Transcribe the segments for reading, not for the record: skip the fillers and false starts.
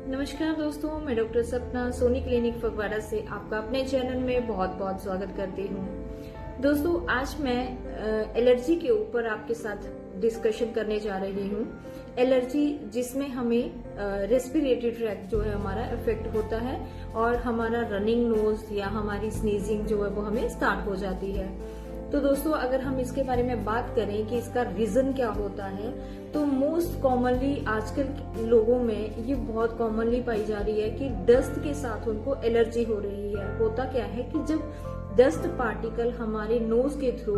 नमस्कार दोस्तों, मैं डॉक्टर सपना सोनी क्लिनिक फगवाड़ा से आपका अपने चैनल में बहुत बहुत स्वागत करती हूँ। दोस्तों, आज मैं एलर्जी के ऊपर आपके साथ डिस्कशन करने जा रही हूँ। एलर्जी जिसमें हमें रेस्पिरेटरी ट्रैक्ट जो है हमारा इफेक्ट होता है और हमारा रनिंग नोज या हमारी स्नीजिंग जो है वो हमें स्टार्ट हो जाती है। तो दोस्तों, अगर हम इसके बारे में बात करें कि इसका रीजन क्या होता है, तो मोस्ट कॉमनली आजकल लोगों में ये बहुत कॉमनली पाई जा रही है कि डस्ट के साथ उनको एलर्जी हो रही है। होता क्या है कि जब डस्ट पार्टिकल हमारे नोज के थ्रू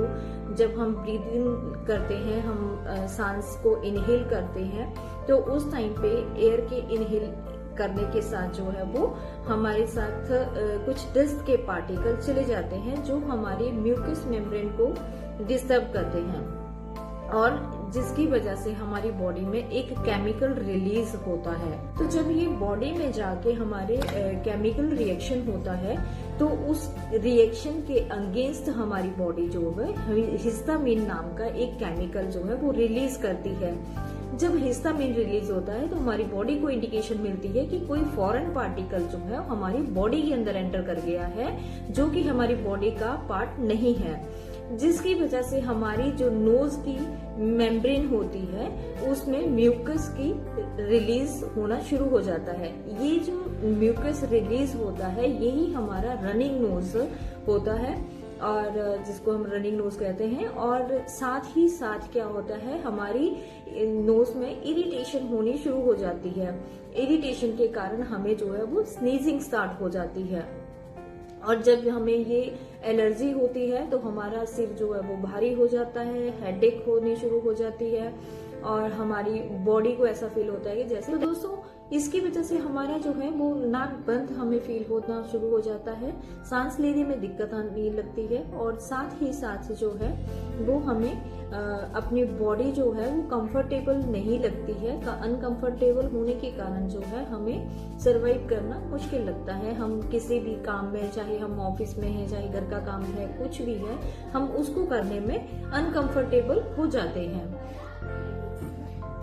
जब हम ब्रीदिंग करते हैं, हम सांस को इनहेल करते हैं, तो उस टाइम पे एयर के इनहेल करने के साथ जो है वो हमारे साथ कुछ डस्ट के पार्टिकल चले जाते हैं जो हमारी म्यूकस मेम्ब्रेन को डिस्टर्ब करते हैं और जिसकी वजह से हमारी बॉडी में एक केमिकल रिलीज होता है। तो जब ये बॉडी में जाके हमारे केमिकल रिएक्शन होता है तो उस रिएक्शन के अगेंस्ट हमारी बॉडी जो है हिस्टामिन नाम का एक केमिकल जो है वो रिलीज करती है। जब हिस्टामिन रिलीज होता है तो हमारी बॉडी को इंडिकेशन मिलती है कि कोई फॉरेन पार्टिकल जो है हमारी बॉडी के अंदर एंटर कर गया है जो कि हमारी बॉडी का पार्ट नहीं है, जिसकी वजह से हमारी जो नोज की मेम्ब्रेन होती है उसमें म्यूकस की रिलीज होना शुरू हो जाता है। ये जो म्यूकस रिलीज होता है यही हमारा रनिंग नोज होता है और जिसको हम रनिंग नोज कहते हैं। और साथ ही साथ क्या होता है, हमारी नोज में इरिटेशन होनी शुरू हो जाती है। इरिटेशन के कारण हमें जो है वो स्नीजिंग स्टार्ट हो जाती है और जब हमें ये एलर्जी होती है तो हमारा सिर जो है वो भारी हो जाता है, हेडेक होनी शुरू हो जाती है और हमारी बॉडी को ऐसा फील होता है कि जैसे। तो दोस्तों, इसकी वजह से हमारा जो है वो नाक बंद हमें फील होना शुरू हो जाता है, सांस लेने में दिक्कत आने लगती है और साथ ही साथ जो है वो हमें अपनी बॉडी जो है वो कंफर्टेबल नहीं लगती है। अनकंफर्टेबल होने के कारण जो है हमें सरवाइव करना मुश्किल लगता है। हम किसी भी काम में, चाहे हम ऑफिस में हैं, चाहे घर का काम है, कुछ भी है, हम उसको करने में अनकंफर्टेबल हो जाते हैं।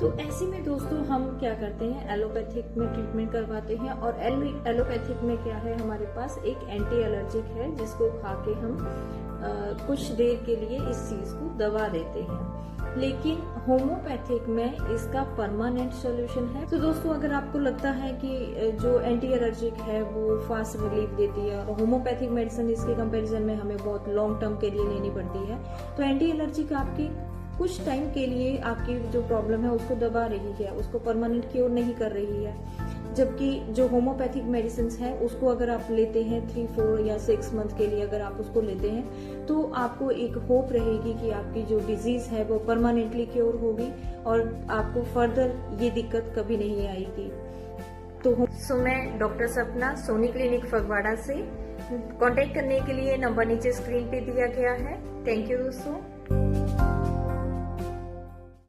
तो ऐसे में दोस्तों हम क्या करते हैं, एलोपैथिक में ट्रीटमेंट करवाते हैं और एलोपैथिक में क्या है, हमारे पास एक एंटी एलर्जिक है जिसको खा के हम कुछ देर के लिए इस चीज को दबा देते हैं। लेकिन होम्योपैथिक में इसका परमानेंट सॉल्यूशन है। तो दोस्तों, अगर आपको लगता है कि जो एंटी एलर्जिक है वो फास्ट रिलीफ देती है और होम्योपैथिक मेडिसिन इसके कंपैरिजन में हमें बहुत लॉन्ग टर्म के लिए लेनी पड़ती है, तो एंटी एलर्जिक आपकी कुछ टाइम के लिए आपकी जो प्रॉब्लम है उसको दबा रही है, उसको परमानेंट क्योर नहीं कर रही है। जबकि जो होम्योपैथिक मेडिसिन है उसको अगर आप लेते हैं 3, 4 या 6 मंथ के लिए अगर आप उसको लेते हैं तो आपको एक होप रहेगी कि आपकी जो डिजीज है वो परमानेंटली क्योर होगी और आपको फर्दर ये दिक्कत कभी नहीं आएगी। तो मैं डॉक्टर सपना सोनी क्लिनिक फगवाड़ा से कांटेक्ट करने के लिए नंबर नीचे स्क्रीन पे दिया गया है। थैंक यू दोस्तों।